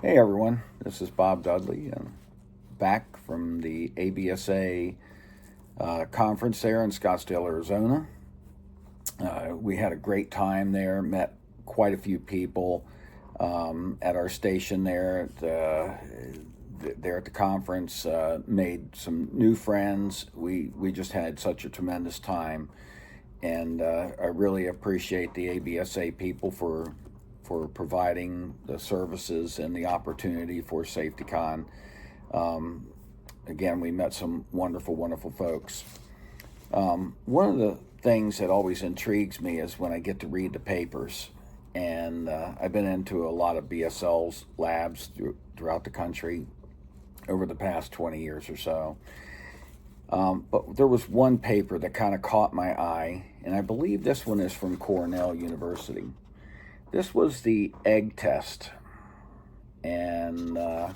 Hey everyone, this is Bob Dudley, back from the ABSA conference there in Scottsdale, Arizona. We had a great time there, met quite a few people at our station there at the conference, made some new friends. We just had such a tremendous time, and I really appreciate the ABSA people for providing the services and the opportunity for Safe-Decon. Again, we met some wonderful folks. One of the things that always intrigues me is when I get to read the papers. And I've been into a lot of BSL's labs throughout the country over the past 20 years or so. But there was one paper that kind of caught my eye, and I believe this one is from Cornell University. This was the egg test, and I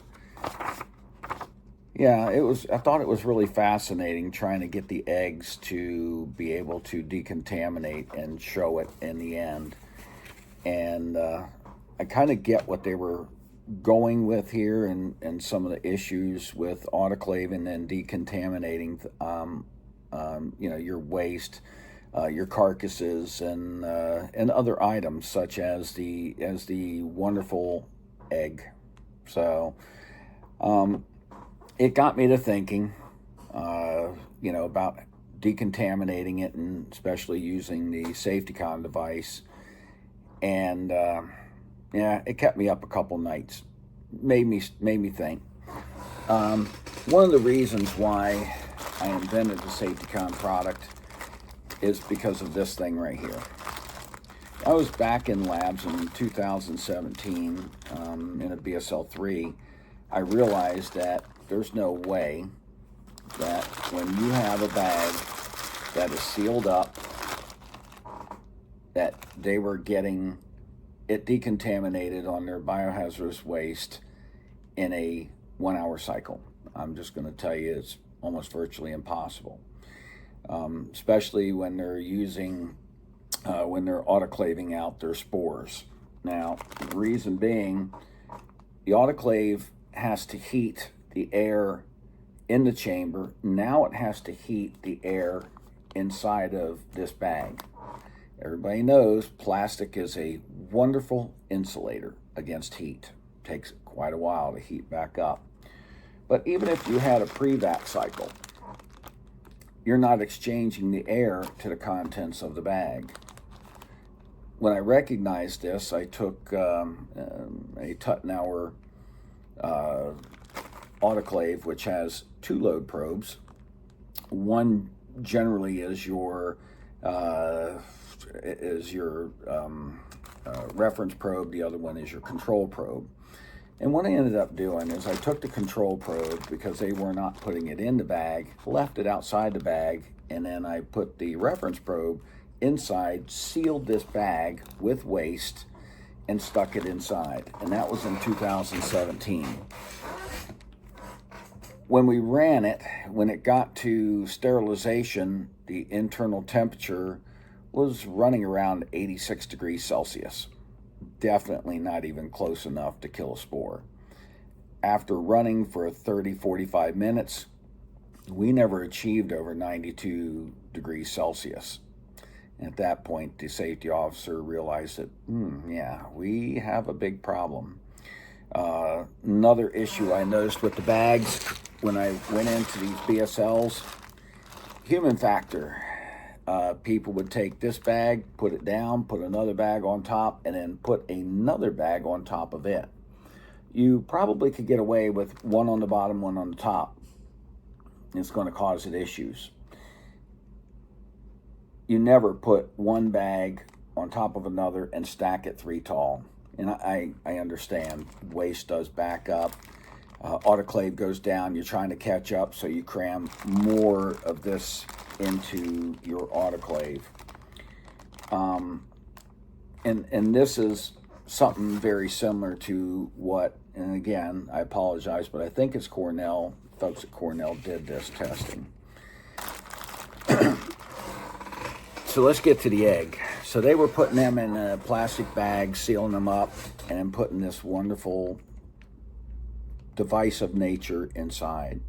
thought it was really fascinating trying to get the eggs to be able to decontaminate and show it in the end. And I kind of get what they were going with here, and some of the issues with autoclaving and decontaminating, your waste. Your carcasses and other items such as the wonderful egg. So it got me to thinking, about decontaminating it, and especially using the Safe-Decon device. And it kept me up a couple nights. Made me think. One of the reasons why I invented the Safe-Decon product is because of this thing right here. I was back in labs in 2017 in a BSL-3. I realized that there's no way that when you have a bag that is sealed up, that they were getting it decontaminated on their biohazardous waste in a 1-hour cycle. I'm just going to tell you, it's almost virtually impossible. Especially when they're when they're autoclaving out their spores. Now, the reason being, the autoclave has to heat the air in the chamber. Now it has to heat the air inside of this bag. Everybody knows plastic is a wonderful insulator against heat. It takes quite a while to heat back up. But even if you had a pre-vat cycle, you're not exchanging the air to the contents of the bag. When I recognized this, I took a Tuttenauer autoclave, which has 2 load probes. One generally is your reference probe. The other one is your control probe. And what I ended up doing is I took the control probe, because they were not putting it in the bag, left it outside the bag, and then I put the reference probe inside, sealed this bag with waste, and stuck it inside. And that was in 2017. When we ran it, when it got to sterilization, the internal temperature was running around 86 degrees Celsius. Definitely not even close enough to kill a spore. After running for 30-45 minutes, we never achieved over 92 degrees Celsius. At that point, the safety officer realized that, we have a big problem. Another issue I noticed with the bags when I went into these BSLs, human factor. People would take this bag, put it down, put another bag on top, and then put another bag on top of it. You probably could get away with one on the bottom, one on the top. It's going to cause it issues. You never put one bag on top of another and stack it 3 tall. And I understand waste does back up. Autoclave goes down, you're trying to catch up, so you cram more of this into your autoclave. And this is something very similar to what, and again, I apologize, but I think it's Cornell, folks at Cornell did this testing. So let's get to the egg. So they were putting them in a plastic bag, sealing them up, and putting this wonderful device of nature inside.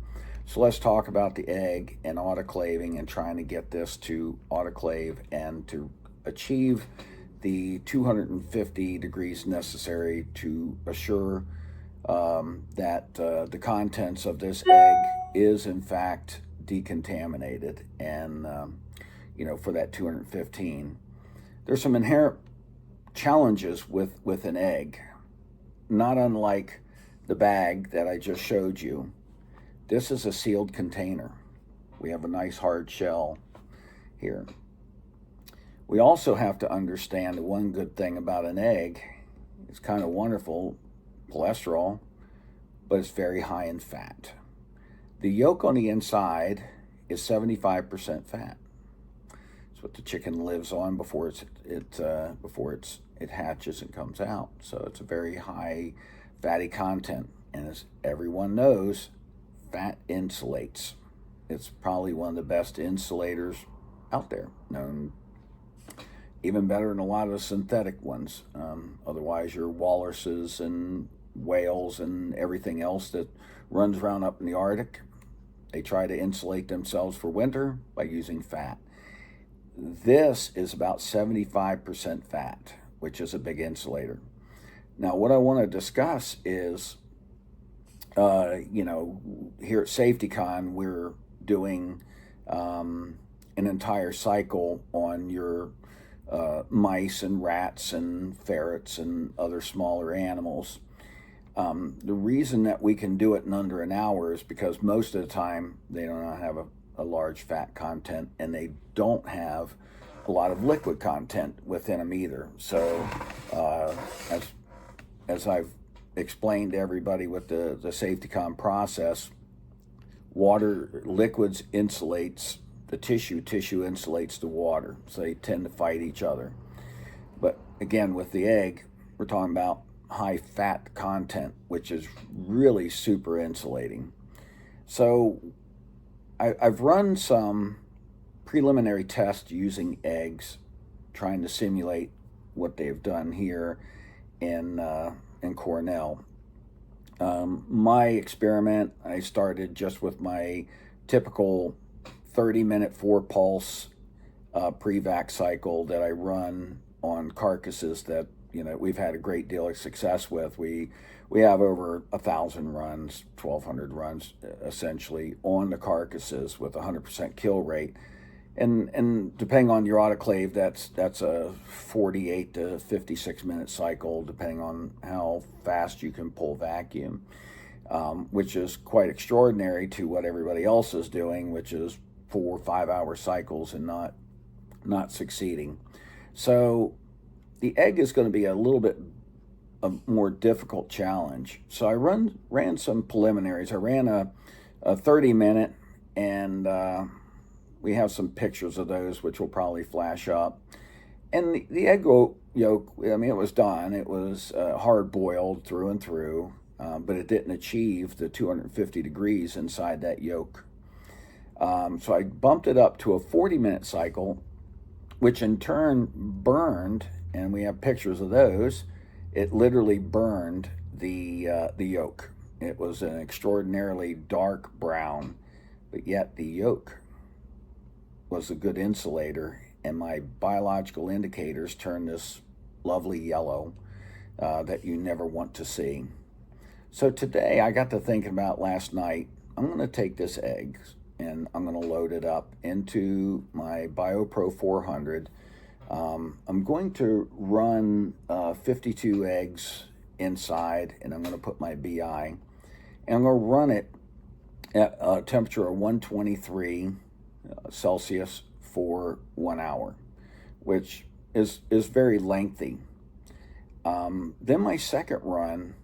So let's talk about the egg and autoclaving and trying to get this to autoclave and to achieve the 250 degrees necessary to assure that the contents of this egg is in fact decontaminated, and for that 215. There's some inherent challenges with an egg, not unlike the bag that I just showed you. This is a sealed container. We have a nice hard shell here. We also have to understand the one good thing about an egg, it's kind of wonderful, cholesterol, but it's very high in fat. The yolk on the inside is 75% fat. It's what the chicken lives on before it hatches and comes out. So it's a very high fatty content, and as everyone knows, fat insulates. It's probably one of the best insulators out there, known even better than a lot of the synthetic ones. Otherwise, your walruses and whales and everything else that runs around up in the Arctic, they try to insulate themselves for winter by using fat. This is about 75% fat, which is a big insulator. Now, what I want to discuss is, here at Safe-Decon, we're doing an entire cycle on your mice and rats and ferrets and other smaller animals. The reason that we can do it in under an hour is because most of the time they don't have a large fat content, and they don't have a lot of liquid content within them either. So as I've explained to everybody with the Safe-Decon process, liquids insulates the tissue insulates the water, so they tend to fight each other. But again, with the egg, we're talking about high fat content, which is really super insulating. So I've run some preliminary tests using eggs, trying to simulate what they've done here in Cornell. My experiment, I started just with my typical 30-minute 4-pulse pre-vac cycle that I run on carcasses that we've had a great deal of success with. We have over 1,000 runs, 1,200 runs essentially on the carcasses with 100% kill rate, and depending on your autoclave, that's a 48 to 56 minute cycle, depending on how fast you can pull vacuum, which is quite extraordinary to what everybody else is doing, which is 4 or 5 hour cycles and not succeeding. So the egg is going to be a little bit a more difficult challenge. So I ran some preliminaries. I ran a 30-minute, and we have some pictures of those, which will probably flash up. And the egg yolk, I mean, it was done. It was hard-boiled through and through, but it didn't achieve the 250 degrees inside that yolk. So I bumped it up to a 40-minute cycle, which in turn burned, and we have pictures of those. It literally burned the yolk. It was an extraordinarily dark brown, but yet the yolk was a good insulator, and my biological indicators turned this lovely yellow that you never want to see. So today I got to thinking about last night, I'm going to take this egg and I'm going to load it up into my BioPro 400. I'm going to run 52 eggs inside, and I'm going to put my BI, and I'm going to run it at a temperature of 123 Celsius for 1 hour, which is very lengthy. Then my second run,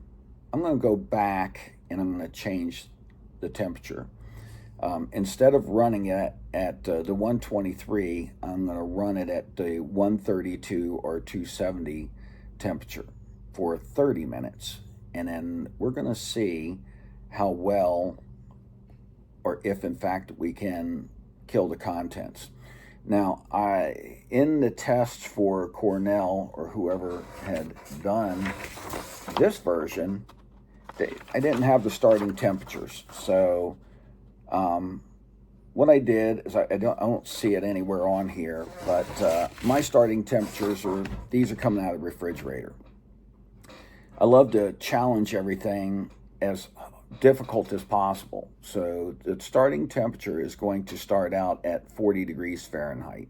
I'm going to go back and I'm going to change the temperature. Instead of running it at the 123, I'm going to run it at the 132 or 270 temperature for 30 minutes. And then we're going to see how well, or if in fact we can kill the contents. Now, in the test for Cornell or whoever had done this version, I didn't have the starting temperatures. So what I did is I don't see it anywhere on here, but my starting temperatures these are coming out of the refrigerator. I love to challenge everything as difficult as possible. So the starting temperature is going to start out at 40 degrees Fahrenheit,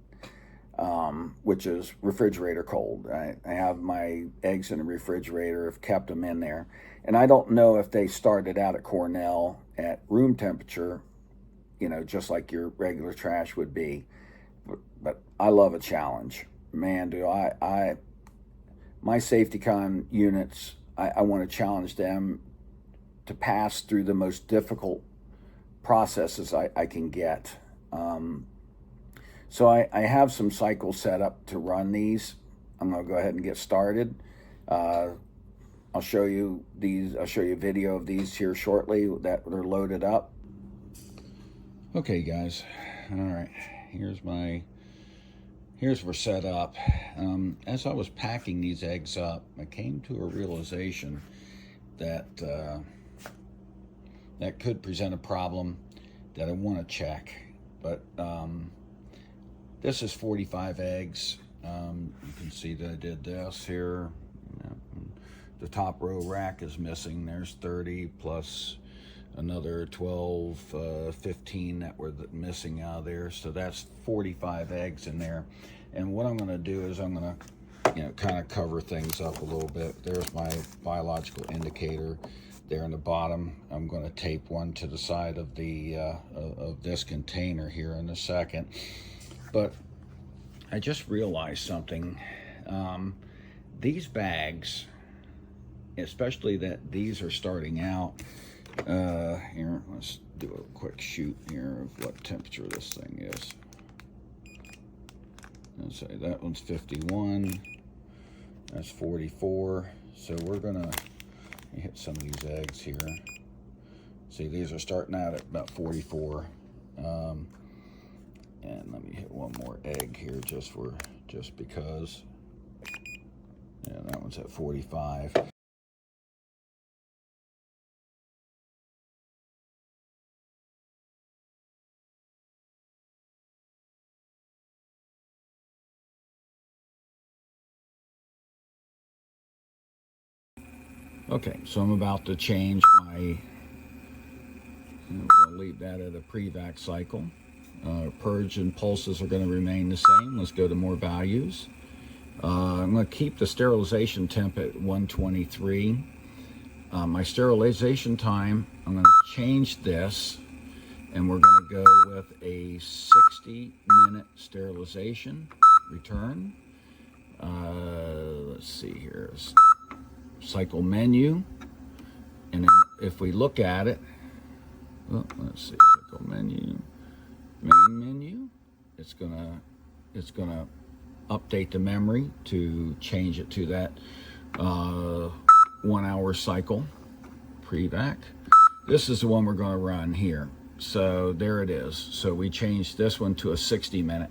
which is refrigerator cold. I have my eggs in the refrigerator, have kept them in there. And I don't know if they started out at Cornell at room temperature, you know, just like your regular trash would be. But I love a challenge. Man, do my Safe-Decon units, I want to challenge them to pass through the most difficult processes I can get. So I have some cycles set up to run these. I'm going to go ahead and get started. I'll show you these. I'll show you a video of these here shortly that they're loaded up. Okay, guys. All right. Here's we're set up. As I was packing these eggs up, I came to a realization that that could present a problem that I want to check. But this is 45 eggs. You can see that I did this here. The top row rack is missing. There's 30 plus another 12, 15 that were missing out of there. So that's 45 eggs in there. And what I'm going to do is I'm going to, you know, kind of cover things up a little bit. There's my biological indicator there in the bottom. I'm going to tape one to the side of the of this container here in a second. But I just realized something. These bags, especially that these are starting out, here, let's do a quick shoot here of what temperature this thing is. Let's say that one's 51, that's 44. So we're gonna hit some of these eggs here. See, these are starting out at about 44. And let me hit one more egg here just because. Yeah, that one's at 45. Okay, so I'm about to change my, I'm going to leave that at a pre-vac cycle. Purge and pulses are going to remain the same. Let's go to more values. I'm going to keep the sterilization temp at 123. My sterilization time, I'm going to change this, and we're going to go with a 60-minute sterilization return. Let's see here. Cycle menu, and then if we look at it, well, let's see, cycle menu, main menu, it's gonna update the memory to change it to that 1 hour cycle pre-vac. This is the one we're going to run here. So there it is. So we changed this one to a 60-minute.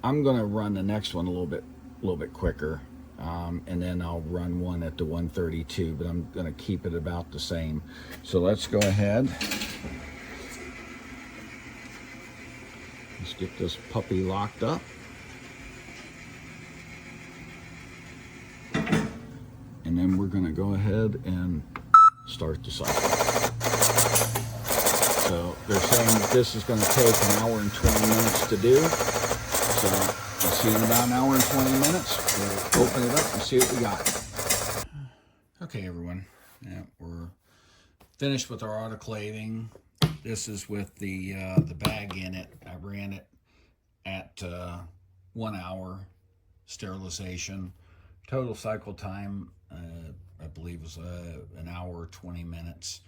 I'm going to run the next one a little bit quicker. And then I'll run one at the 132, but I'm going to keep it about the same. So let's go ahead. Let's get this puppy locked up. And then we're going to go ahead and start the cycle. So they're saying that this is going to take an hour and 20 minutes to do. So we'll see in about an hour and 20 minutes. We'll open it up and see what we got. Okay, everyone. Yeah, we're finished with our autoclaving. This is with the bag in it. I ran it at 1 hour sterilization. Total cycle time, I believe, was an hour 20 minutes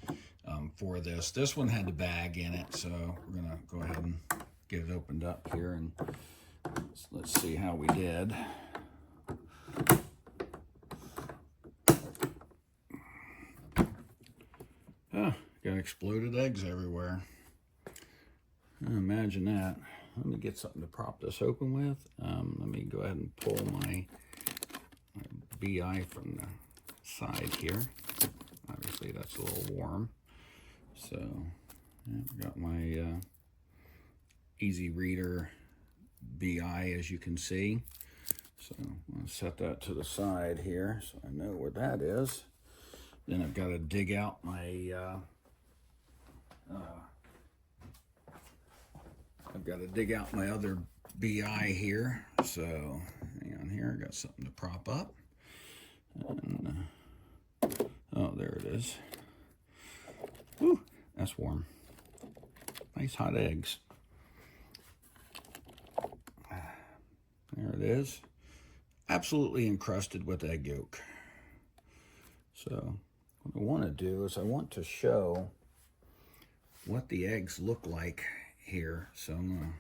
for this. This one had the bag in it, so we're gonna go ahead and get it opened up here and let's see how we did. Oh, got exploded eggs everywhere. Imagine that. Let me get something to prop this open with. Let me go ahead and pull my BI from the side here. Obviously that's a little warm. So yeah, I've got my Easy Reader BI, as you can see. So I'm going to set that to the side here so I know where that is. Then I've got to dig out my other BI here. So hang on here, I got something to prop up. And, oh, there it is. Whew, that's warm. Nice hot eggs. There it is. Absolutely encrusted with egg yolk. So what I want to do is I want to show what the eggs look like here. So I'm going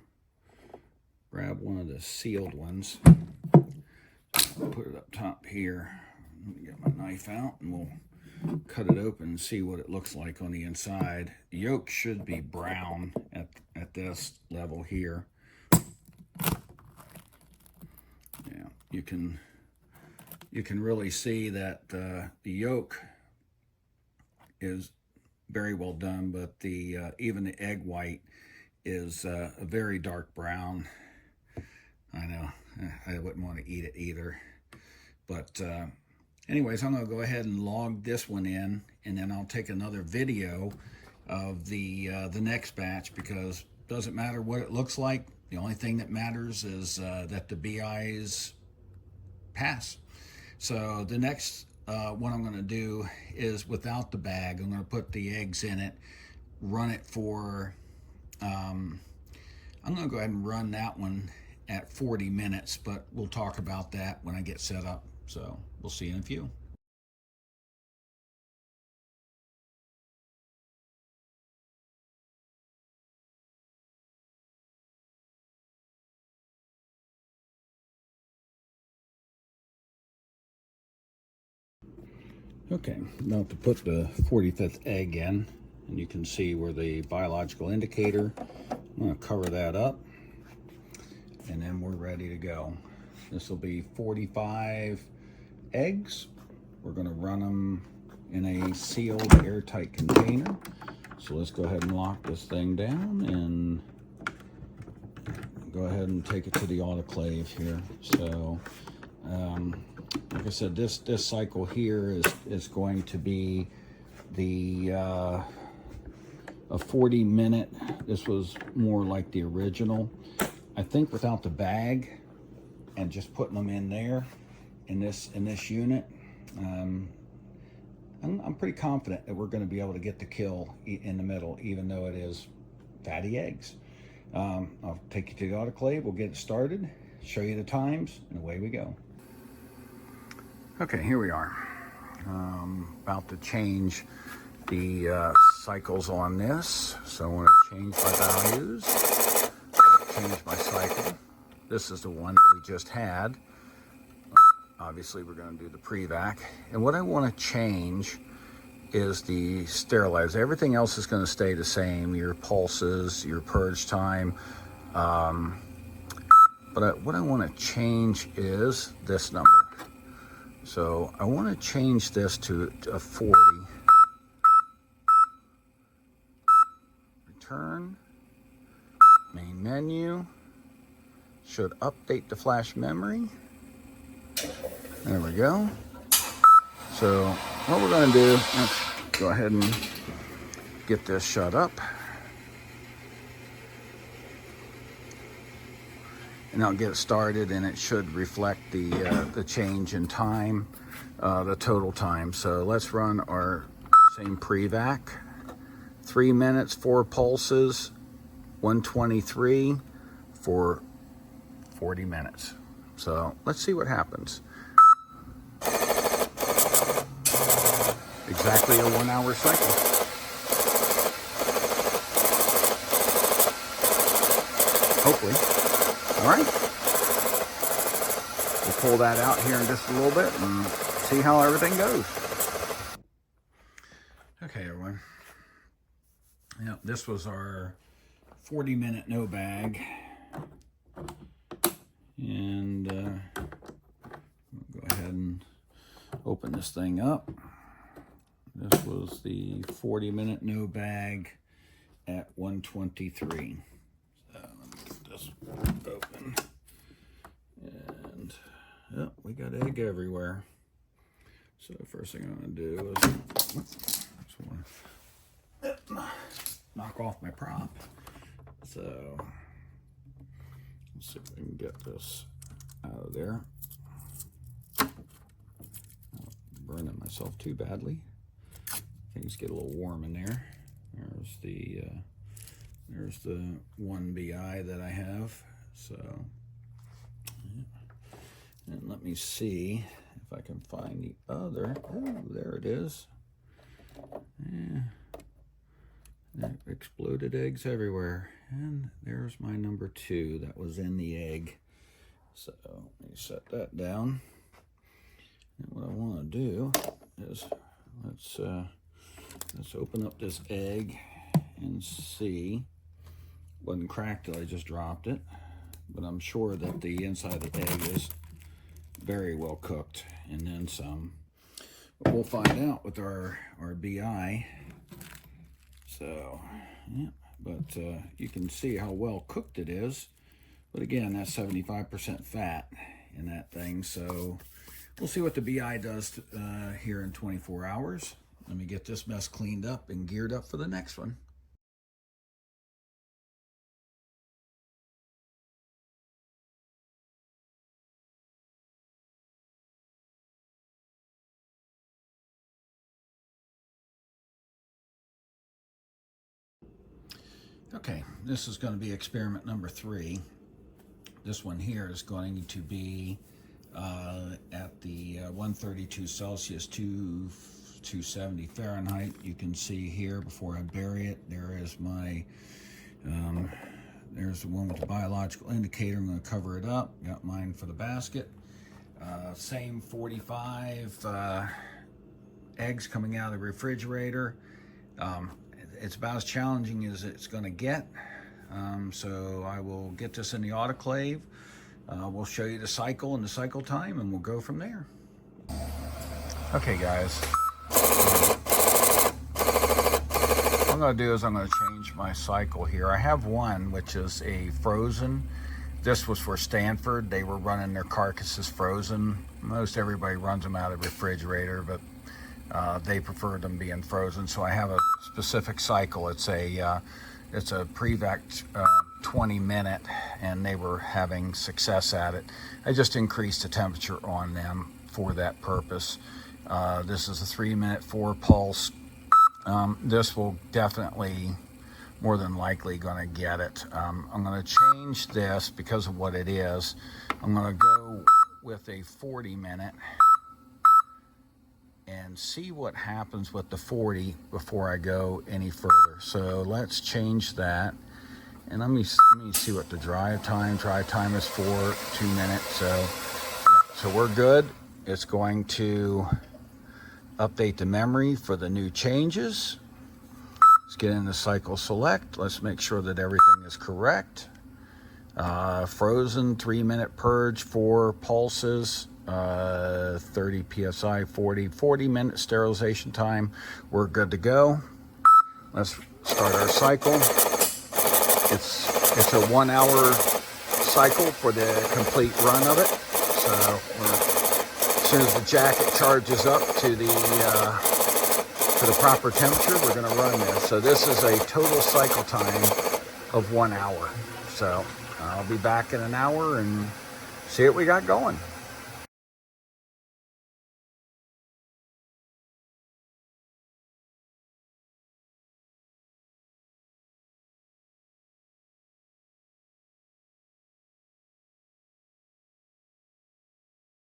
to grab one of the sealed ones. Put it up top here. Let me get my knife out and we'll cut it open and see what it looks like on the inside. The yolk should be brown at this level here. Yeah, you can really see that the yolk is very well done, but the even the egg white is a very dark brown. I know, I wouldn't want to eat it either. But anyways, I'm going to go ahead and log this one in, and then I'll take another video of the next batch, because it doesn't matter what it looks like. The only thing that matters is that the BIs pass. So the next one I'm going to do is without the bag. I'm going to put the eggs in it, run it for, I'm going to go ahead and run that one at 40 minutes, but we'll talk about that when I get set up. So we'll see you in a few. Okay, now to put the 45th egg in, and you can see where the biological indicator, I'm going to cover that up, and then we're ready to go. This will be 45 eggs. We're going to run them in a sealed airtight container. So let's go ahead and lock this thing down and go ahead and take it to the autoclave here. So like I said, this cycle here is going to be the a 40-minute. This was more like the original. I think without the bag and just putting them in there in this unit, I'm pretty confident that we're going to be able to get the kill in the middle, even though it is fatty eggs. I'll take you to the autoclave. We'll get it started, show you the times, and away we go. Okay, here we are. About to change the cycles on this. So I want to change my values, change my cycle. This is the one that we just had. Obviously, we're going to do the pre-vac. And what I want to change is the sterilizer. Everything else is going to stay the same, your pulses, your purge time. But what I want to change is this number. So I want to change this to a 40. Return. Main menu. Should update the flash memory. There we go. So what we're going to do, let's go ahead and get this shut up. And I'll get it started, and it should reflect the change in time, the total time. So let's run our same pre-vac. 3 minutes, 4 pulses, 123 for 40 minutes. So let's see what happens. Exactly a 1 hour cycle. Hopefully. All right. We'll pull that out here in just a little bit and see how everything goes. Okay, everyone. Yep, this was our 40-minute no bag. And we'll go ahead and open this thing up. This was the 40-minute no bag at 123. So let me get this open. And oh, we got egg everywhere. So the first thing I'm going to do is knock off my prop. So let's see if I can get this out of there. Not burning myself too badly. Things get a little warm in there. There's the one BI that I have. So, and let me see if I can find the other. Oh, there it is. Yeah. Exploded eggs everywhere. And there's my number 2 that was in the egg. So let me set that down. And what I want to do is let's open up this egg and see. Wasn't cracked till I just dropped it, but I'm sure that the inside of the egg is very well cooked, and then some. But we'll find out with our BI. So, yeah, but you can see how well cooked it is. But again, that's 75% fat in that thing. So we'll see what the BI does here in 24 hours. Let me get this mess cleaned up and geared up for the next one. Okay, this is going to be experiment number 3. This one here is going to be at the 132 Celsius, 270 Fahrenheit. You can see here before I bury it, there is my, there's the one with the biological indicator. I'm going to cover it up. Got mine for the basket. Same 45 eggs coming out of the refrigerator. It's about as challenging as it's going to get. So I will get this in the autoclave. We'll show you the cycle and the cycle time, and we'll go from there. Okay, guys. What I'm going to do is I'm going to change my cycle here. I have one which is a frozen. This was for Stanford. They were running their carcasses frozen. Most everybody runs them out of the refrigerator, but they prefer them being frozen. So I have a specific cycle. It's a Prevac 20-minute, and they were having success at it. I just increased the temperature on them for that purpose. This is a 3-minute 4 pulse. This will definitely, more than likely, going to get it. I'm going to change this because of what it is. I'm going to go with a 40-minute and see what happens with the 40 before I go any further. So let's change that. And let me see what the dry time is for 2 minutes. So, yeah, so we're good. It's going to update the memory for the new changes. Let's get in the cycle select. Let's make sure that everything is correct. Frozen 3-minute purge, 4 pulses, 30 psi, 40-minute sterilization time. We're good to go. Let's start our cycle. It's a 1-hour cycle for the complete run of it. So as soon as the jacket charges up to the proper temperature, we're going to run this. So this is a total cycle time of 1 hour. So I'll be back in an hour and see what we got going.